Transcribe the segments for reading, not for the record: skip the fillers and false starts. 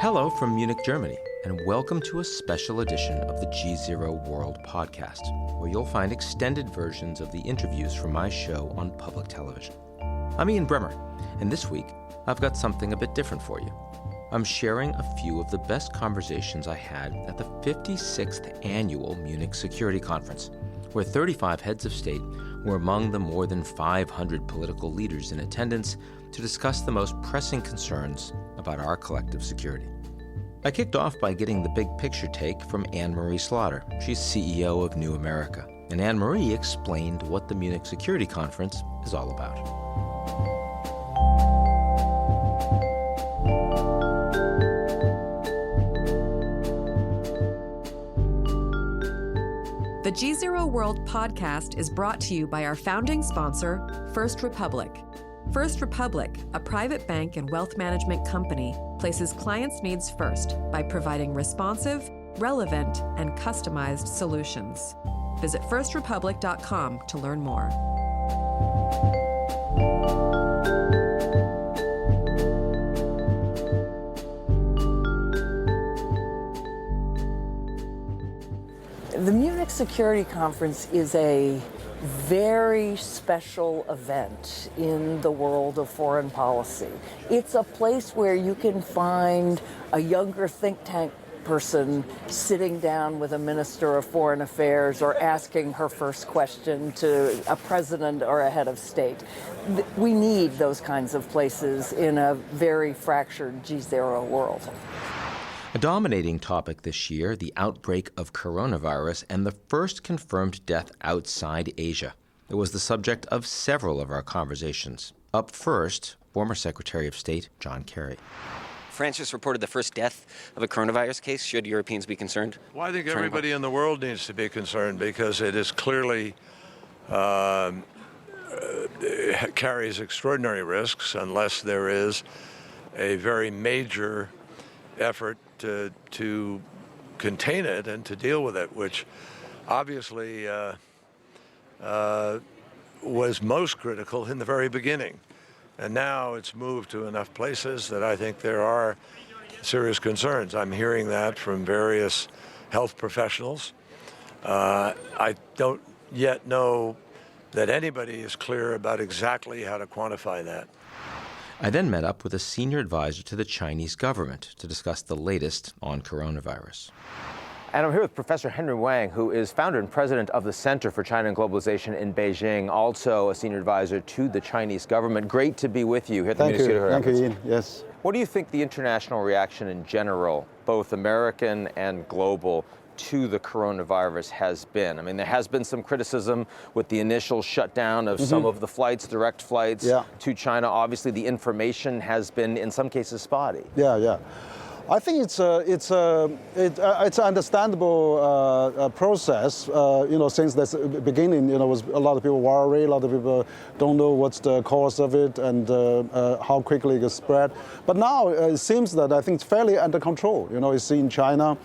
Hello from Munich, Germany, and welcome to a special edition of the GZERO World Podcast, where you'll find extended versions of the interviews from my show on public television. I'm Ian Bremmer, and this week I've got something a bit different for you. I'm sharing a few of the best conversations I had at the 56th Annual Munich Security Conference, where 35 heads of state were among the more than 500 political leaders in attendance to discuss the most pressing concerns about our collective security. I kicked off by getting the big picture take from Anne-Marie Slaughter. She's CEO of New America. And Anne-Marie explained what the Munich Security Conference is all about. The GZERO World Podcast is brought to you by our founding sponsor, First Republic. First Republic, a private bank and wealth management company, places clients' needs first by providing responsive, relevant, and customized solutions. Visit firstrepublic.com to learn more. The Munich Security Conference is a very special event in the world of foreign policy. It's a place where you can find a younger think tank person sitting down with a minister of foreign affairs or asking her first question to a president or a head of state. We need those kinds of places in a very fractured GZERO world. A dominating topic this year, the outbreak of coronavirus and the first confirmed death outside Asia. It was the subject of several of our conversations. Up first, former Secretary of State John Kerry. France just reported the first death of a coronavirus case. Should Europeans be concerned? Well, I think everybody in the world needs to be concerned because it is clearly carries extraordinary risks unless there is a very major effort to contain it and to deal with it, which obviously was most critical in the very beginning. And now it's moved to enough places that I think there are serious concerns. I'm hearing that from various health professionals. I don't yet know that anybody is clear about exactly how to quantify that. I then met up with a senior advisor to the Chinese government to discuss the latest on coronavirus. And I'm here with Professor Henry Wang, who is founder and president of the Center for China and Globalization in Beijing, also a senior advisor to the Chinese government. Great to be with you here at the Munich Security Conference. Thank you, Ian. Yes. What do you think the international reaction in general, both American and global, to the coronavirus has been? I mean, there has been some criticism with the initial shutdown of some of the flights, direct flights to China. Obviously, the information has been, in some cases, spotty. Yeah. I think it's an understandable process. Since the beginning, was a lot of people worry, a lot of people don't know what's the cause of it and how quickly it gets spread. But now it seems that I think it's fairly under control. It's in China.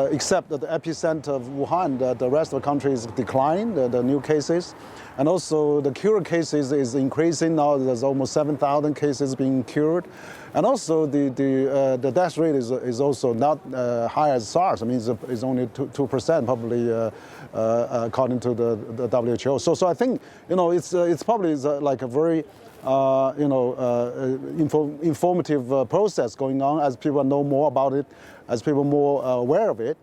Except that the epicenter of Wuhan, the rest of the country is declining, the new cases. And also the cured cases is increasing now. There's almost 7,000 cases being cured. And also the death rate is also not high as SARS. I mean, it's only 2% probably according to the WHO. So I think, it's probably like a very informative process going on as people know more about it, as people are more aware of it,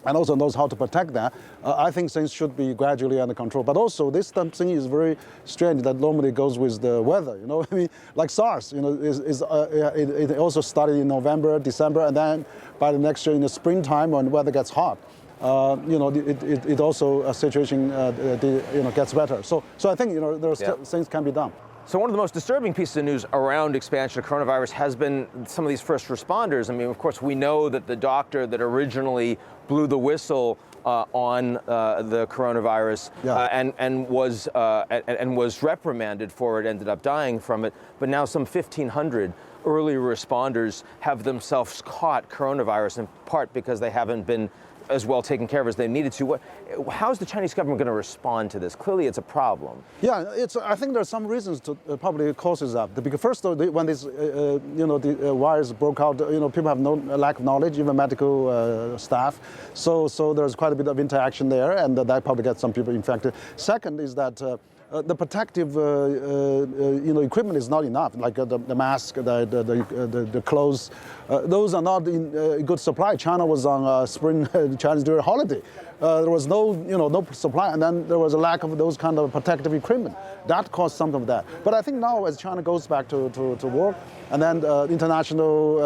and also knows how to protect that. I think things should be gradually under control. But also this thing is very strange that normally goes with the weather. I mean, like SARS, it also started in November, December, and then by the next year in the springtime when weather gets hot, it also a situation gets better. So I think things can be done. So one of the most disturbing pieces of news around expansion of coronavirus has been some of these first responders. I mean, of course, we know that the doctor that originally blew the whistle on the coronavirus and was reprimanded for it, ended up dying from it. But now some 1,500 early responders have themselves caught coronavirus, in part because they haven't been as well taken care of as they needed to. How's the Chinese government going to respond to this? Clearly, it's a problem. Yeah, I think there's some reasons to probably causes that. Because first, when this, the virus broke out, people have no lack of knowledge, even medical staff. So there's quite a bit of interaction there, and that probably gets some people infected. Second is that the protective, equipment is not enough. Like the mask, the clothes, those are not in good supply. China was on spring Chinese New Year holiday. There was no supply, and then there was a lack of those kind of protective equipment. That caused some of that. But I think now, as China goes back to work, and then international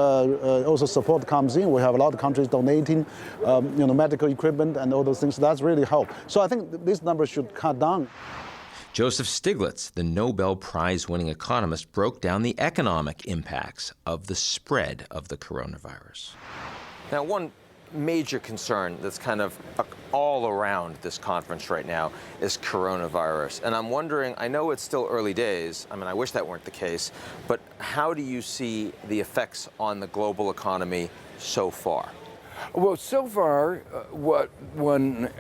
also support comes in, we have a lot of countries donating, medical equipment and all those things. So that's really helped. So I think these numbers should cut down. Joseph Stiglitz, the Nobel Prize-winning economist, broke down the economic impacts of the spread of the coronavirus. Now, one major concern that's kind of all around this conference right now is coronavirus. And I'm wondering, I know it's still early days, I wish that weren't the case, but how do you see the effects on the global economy so far? Well, so far, what one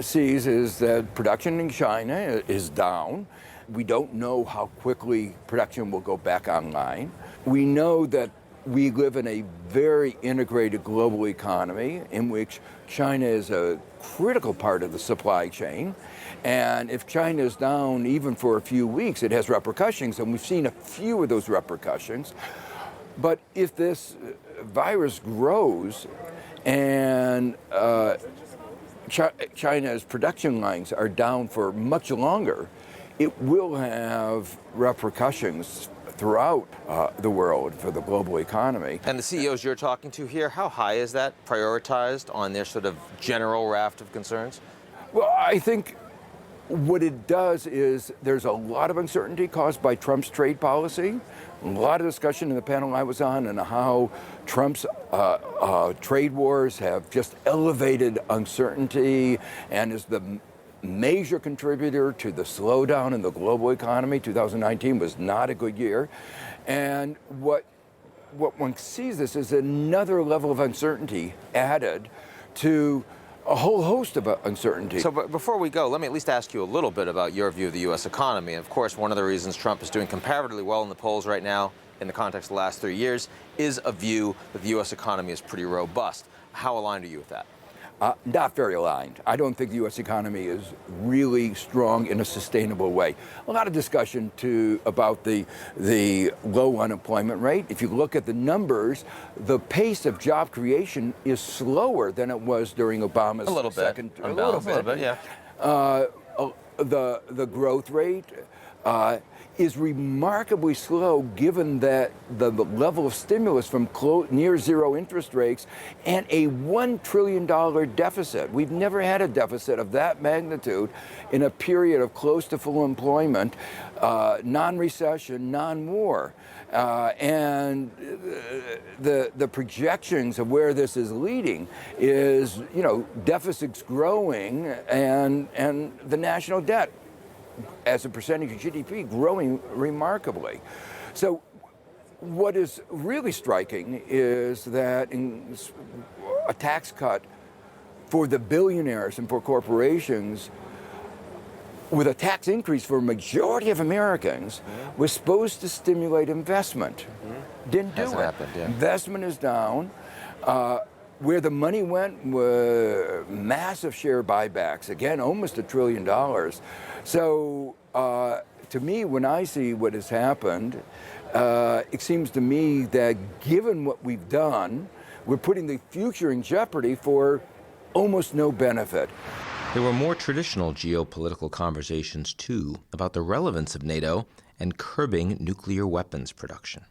sees is that production in China is down. We don't know how quickly production will go back online. We know that we live in a very integrated global economy in which China is a critical part of the supply chain. And if China is down even for a few weeks, it has repercussions, and we've seen a few of those repercussions. But if this virus grows, and China's production lines are down for much longer, it will have repercussions throughout the world for the global economy. And the CEOs you're talking to here, how high is that prioritized on their sort of general raft of concerns? Well, I think what it does is there's a lot of uncertainty caused by Trump's trade policy. A lot of discussion in the panel I was on and how Trump's trade wars have just elevated uncertainty and is the major contributor to the slowdown in the global economy. 2019 was not a good year. And what one sees this is another level of uncertainty added to a whole host of uncertainty. So before we go, let me at least ask you a little bit about your view of the U.S. economy. Of course, one of the reasons Trump is doing comparatively well in the polls right now, in the context of the last 3 years, is a view that the U.S. economy is pretty robust. How aligned are you with that? Not very aligned. I don't think the U.S. economy is really strong in a sustainable way. A lot of discussion about the low unemployment rate. If you look at the numbers, the pace of job creation is slower than it was during Obama's second. A little bit, yeah. The growth rate is remarkably slow given that the level of stimulus from near zero interest rates and a $1 trillion deficit. We've never had a deficit of that magnitude in a period of close to full employment, non-recession, non-war. And the projections of where this is leading is, deficits growing and the national debt as a percentage of GDP growing remarkably. So what is really striking is that in a tax cut for the billionaires and for corporations with a tax increase for a majority of Americans was supposed to stimulate investment. Didn't do it. Hasn't happened, yeah. Investment is down. Where the money went were massive share buybacks, again, almost $1 trillion. So to me, when I see what has happened, it seems to me that given what we've done, we're putting the future in jeopardy for almost no benefit. There were more traditional geopolitical conversations, too, about the relevance of NATO and curbing nuclear weapons production.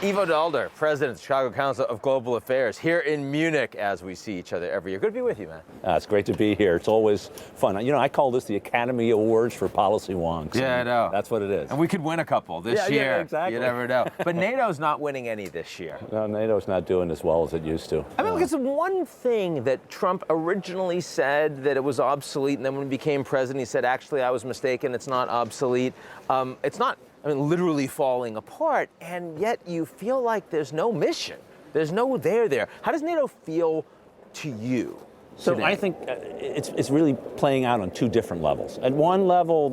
Ivo Dalder, President of the Chicago Council of Global Affairs, here in Munich as we see each other every year. Good to be with you, man. It's great to be here. It's always fun. I call this the Academy Awards for policy wonks. Yeah, I know. That's what it is. And we could win a couple this year. Yeah, exactly. You never know. But NATO's not winning any this year. No, NATO's not doing as well as it used to. Look, it's one thing that Trump originally said that it was obsolete, and then when he became president, he said, actually, I was mistaken. It's not obsolete. It's not literally falling apart, and yet you feel like there's no mission. There's no there. How does NATO feel to you? So today? I think it's really playing out on two different levels. At one level,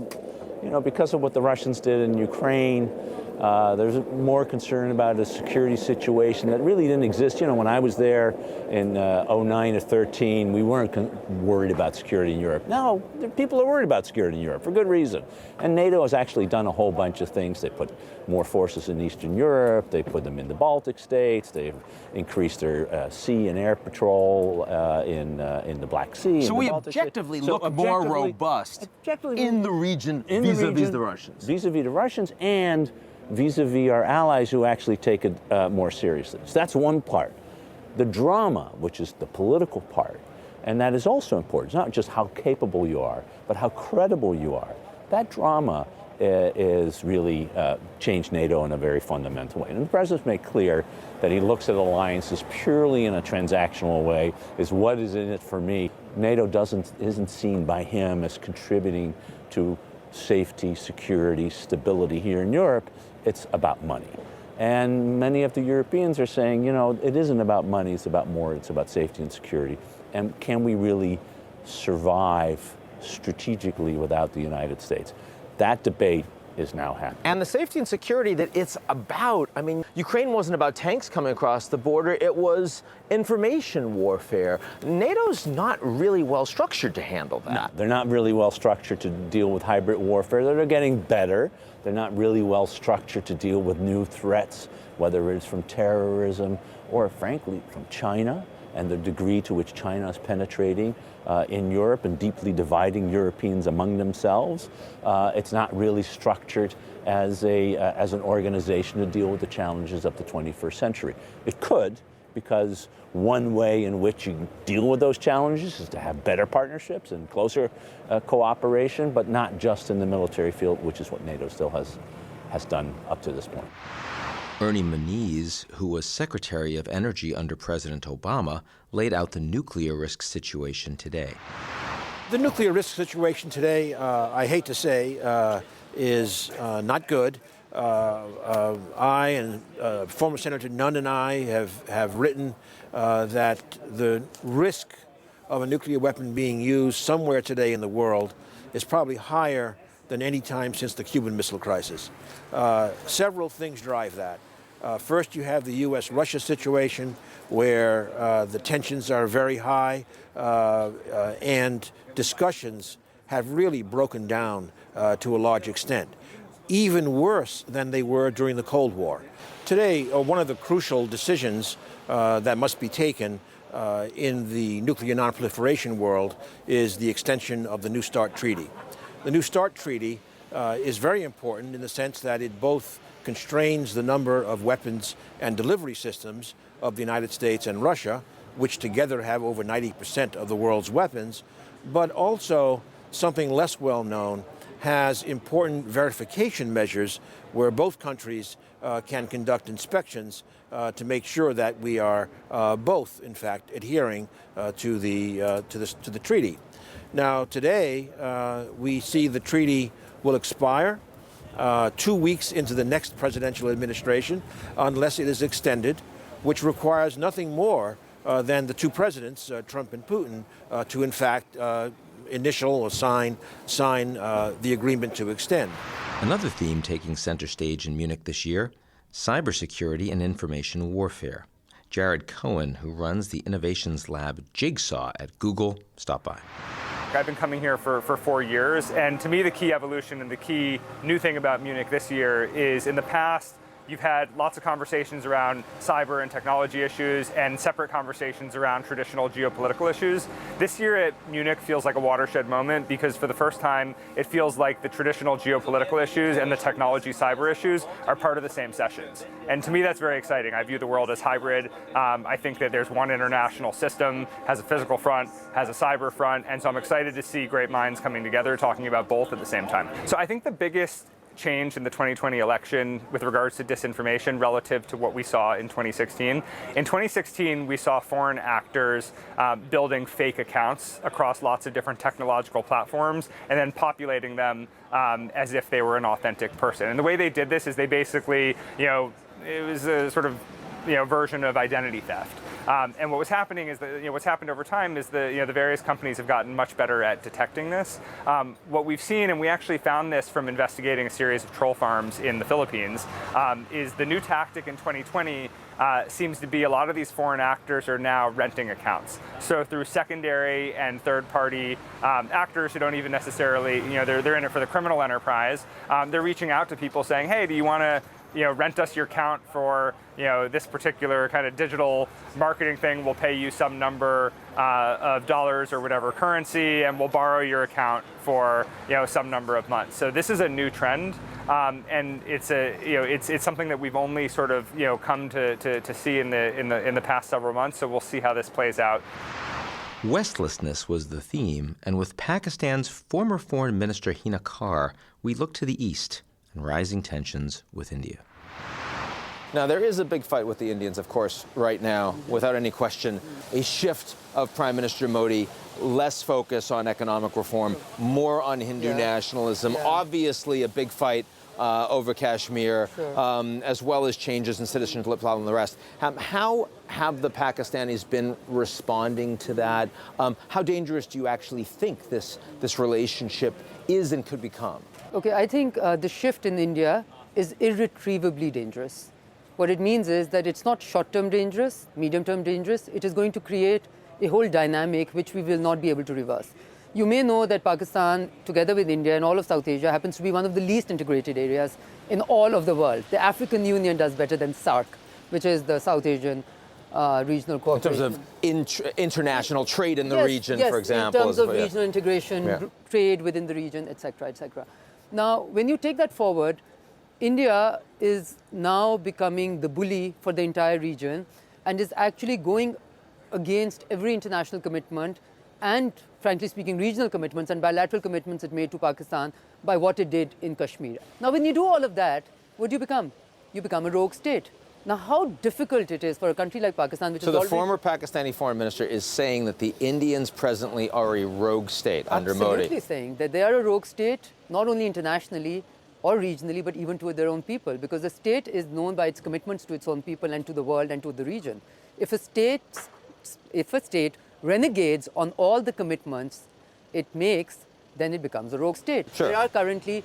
because of what the Russians did in Ukraine, there's more concern about a security situation that really didn't exist. When I was there in 09 or 13, we weren't worried about security in Europe. Now, people are worried about security in Europe for good reason. And NATO has actually done a whole bunch of things. They put more forces in Eastern Europe. They put them in the Baltic states. They've increased their sea and air patrol in the Black Sea. So we objectively look more robust in the region vis-a-vis the Russians. Vis-a-vis the Russians and vis-a-vis our allies who actually take it more seriously. So that's one part. The drama, which is the political part, and that is also important. It's not just how capable you are, but how credible you are. That drama is really changed NATO in a very fundamental way. And the president's made clear that he looks at alliances purely in a transactional way, is what is in it for me. NATO isn't seen by him as contributing to safety, security, stability here in Europe. It's about money. And many of the Europeans are saying, it isn't about money, it's about more, it's about safety and security. And can we really survive strategically without the United States? That debate is now happening. And the safety and security that it's about, Ukraine wasn't about tanks coming across the border, it was information warfare. NATO's not really well structured to handle that. No, they're not really well structured to deal with hybrid warfare. They're getting better. They're not really well structured to deal with new threats, whether it's from terrorism or, frankly, from China and the degree to which China is penetrating in Europe and deeply dividing Europeans among themselves. It's not really structured as an organization to deal with the challenges of the 21st century. It could, because one way in which you deal with those challenges is to have better partnerships and closer cooperation, but not just in the military field, which is what NATO still has done up to this point. Ernie Moniz, who was Secretary of Energy under President Obama, laid out the nuclear risk situation today. The nuclear risk situation today, I hate to say, is not good. I and former Senator Nunn and I have written that the risk of a nuclear weapon being used somewhere today in the world is probably higher than any time since the Cuban Missile Crisis. Several things drive that. First, you have the U.S.-Russia situation where the tensions are very high and discussions have really broken down to a large extent, even worse than they were during the Cold War. Today, one of the crucial decisions that must be taken in the nuclear nonproliferation world is the extension of the New START Treaty. The New START Treaty is very important in the sense that it both constrains the number of weapons and delivery systems of the United States and Russia, which together have over 90% of the world's weapons, but also, something less well known, has important verification measures where both countries can conduct inspections to make sure that we are both, in fact, adhering to the treaty. Now, today, we see the treaty will expire 2 weeks into the next presidential administration unless it is extended, which requires nothing more than the two presidents, Trump and Putin, to, in fact, initial or sign the agreement to extend. Another theme taking center stage in Munich this year, cybersecurity and information warfare. Jared Cohen, who runs the innovations lab Jigsaw at Google, stopped by. I've been coming here for 4 years, and to me the key evolution and the key new thing about Munich this year is in the past you've had lots of conversations around cyber and technology issues and separate conversations around traditional geopolitical issues. This year at Munich feels like a watershed moment because for the first time it feels like the traditional geopolitical issues and the technology cyber issues are part of the same sessions. And to me that's very exciting. I view the world as hybrid. I think that there's one international system, has a physical front, has a cyber front, and so I'm excited to see great minds coming together talking about both at the same time. So I think the biggest change in the 2020 election with regards to disinformation relative to what we saw in 2016. In 2016, we saw foreign actors building fake accounts across lots of different technological platforms and then populating them as if they were an authentic person. And the way they did this is they basically, it was a sort of, version of identity theft. And what was happening is that what's happened over time is the various companies have gotten much better at detecting this. What we've seen, and we actually found this from investigating a series of troll farms in the Philippines, is the new tactic in 2020 seems to be a lot of these foreign actors are now renting accounts. So through secondary and third-party actors who don't even necessarily, they're in it for the criminal enterprise, they're reaching out to people saying, hey, do you want to rent us your account for this particular kind of digital marketing thing? We'll pay you some number of dollars or whatever currency, and we'll borrow your account for some number of months. So this is a new trend, and it's something that we've only sort of come to see in the past several months. So we'll see how this plays out. Westlessness was the theme, and with Pakistan's former Foreign Minister Hina Kar, we look to the east and rising tensions with India. Now, there is a big fight with the Indians, of course, right now, without any question. A shift of Prime Minister Modi, less focus on economic reform, more on Hindu nationalism. Obviously, a big fight over Kashmir, as well as changes in citizenship law and the rest. How have the Pakistanis been responding to that? How dangerous do you actually think this relationship is and could become? Okay, I think the shift in India is irretrievably dangerous. What it means is that it's not short-term dangerous, medium-term dangerous. It is going to create a whole dynamic which we will not be able to reverse. You may know that Pakistan, together with India and all of South Asia, happens to be one of the least integrated areas in all of the world. The African Union does better than SAARC, which is the South Asian regional cooperation. In terms of international trade in the region, for example. In terms of regional integration, trade within the region, etc., etc. Now, when you take that forward, India is now becoming the bully for the entire region and is actually going against every international commitment and, frankly speaking, regional commitments and bilateral commitments it made to Pakistan by what it did in Kashmir. Now, when you do all of that, what do you become? You become a rogue state. Now, how difficult it is for a country like Pakistan, which is already... So the former Pakistani foreign minister is saying that the Indians presently are a rogue state under Modi. Absolutely saying that they are a rogue state, not only internationally or regionally, but even to their own people, because the state is known by its commitments to its own people and to the world and to the region. If a state renegades on all the commitments it makes, then it becomes a rogue state. Sure. There are currently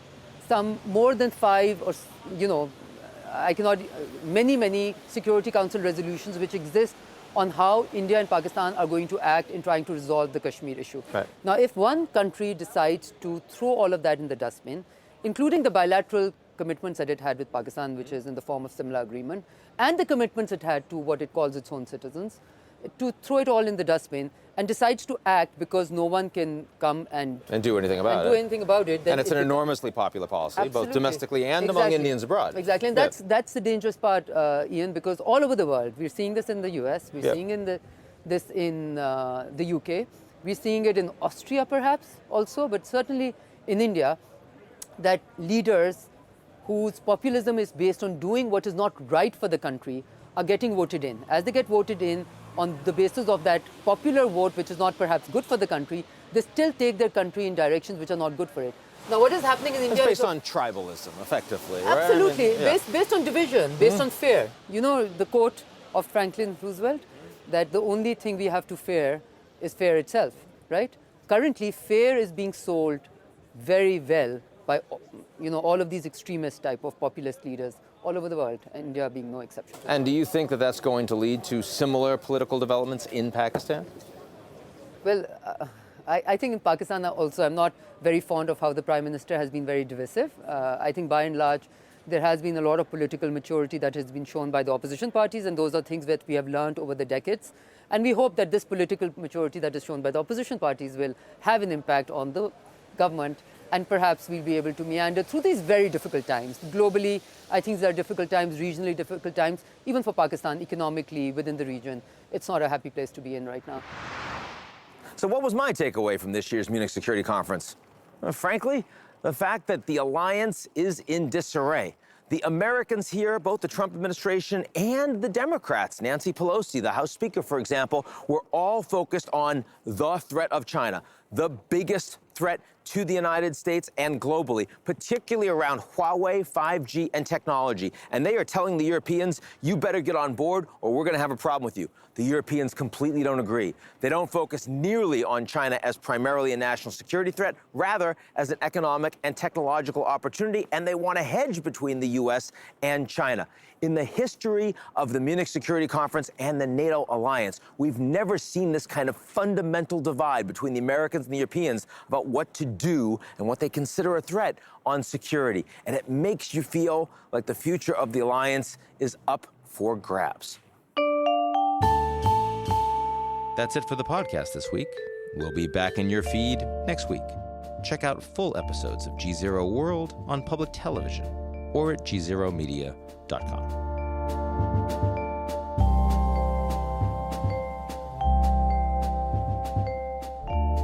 some more than 5 or, many Security Council resolutions which exist on how India and Pakistan are going to act in trying to resolve the Kashmir issue. Right. Now, if one country decides to throw all of that in the dustbin, including the bilateral commitments that it had with Pakistan, which is in the form of simla agreement, and the commitments it had to what it calls its own citizens, to throw it all in the dustbin and decides to act because no one can come and do anything about it. And it's an enormously popular policy, both domestically and among Indians abroad. Exactly, and that's the dangerous part, Ian, because all over the world, we're seeing this in the US, we're seeing this in the UK, we're seeing it in Austria perhaps also, but certainly in India, that leaders whose populism is based on doing what is not right for the country are getting voted in. As they get voted in on the basis of that popular vote, which is not perhaps good for the country, they still take their country in directions which are not good for it. Now, what is happening in India? It's based on tribalism, effectively. Absolutely, right? I mean, based on division, based on fear. You know the quote of Franklin Roosevelt, that the only thing we have to fear is fear itself, right? Currently, fear is being sold very well by all of these extremist type of populist leaders all over the world, India being no exception. And do you think that that's going to lead to similar political developments in Pakistan? Well, I think in Pakistan also, I'm not very fond of how the Prime Minister has been very divisive. I think by and large, there has been a lot of political maturity that has been shown by the opposition parties, and those are things that we have learned over the decades. And we hope that this political maturity that is shown by the opposition parties will have an impact on the government, and perhaps we'll be able to meander through these very difficult times. Globally, I think there are difficult times, regionally difficult times, even for Pakistan, economically, within the region. It's not a happy place to be in right now. So what was my takeaway from this year's Munich Security Conference? Well, frankly, the fact that the alliance is in disarray. The Americans here, both the Trump administration and the Democrats, Nancy Pelosi, the House Speaker, for example, were all focused on the threat of China, the biggest threat to the United States and globally, particularly around Huawei, 5G, and technology. And they are telling the Europeans, you better get on board or we're going to have a problem with you. The Europeans completely don't agree. They don't focus nearly on China as primarily a national security threat, rather as an economic and technological opportunity, and they want a hedge between the U.S. and China. In the history of the Munich Security Conference and the NATO alliance, we've never seen this kind of fundamental divide between the Americans and the Europeans about what to do and what they consider a threat on security. And it makes you feel like the future of the alliance is up for grabs. That's it for the podcast this week. We'll be back in your feed next week. Check out full episodes of GZERO World on public television or at gzeromedia.com.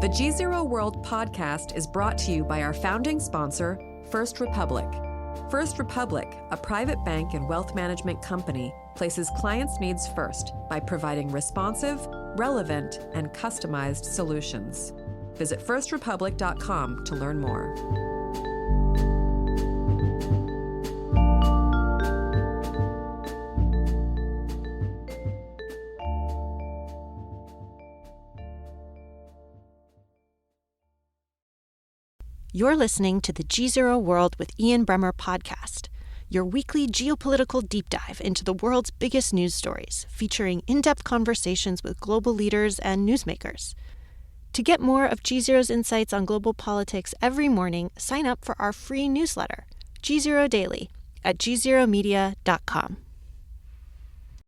The GZERO World podcast is brought to you by our founding sponsor, First Republic. First Republic, a private bank and wealth management company, places clients' needs first by providing responsive, relevant, and customized solutions. Visit firstrepublic.com to learn more. You're listening to the GZERO World with Ian Bremmer podcast, your weekly geopolitical deep dive into the world's biggest news stories, featuring in-depth conversations with global leaders and newsmakers. To get more of GZERO's insights on global politics every morning, sign up for our free newsletter, GZERO Daily, at gzeromedia.com.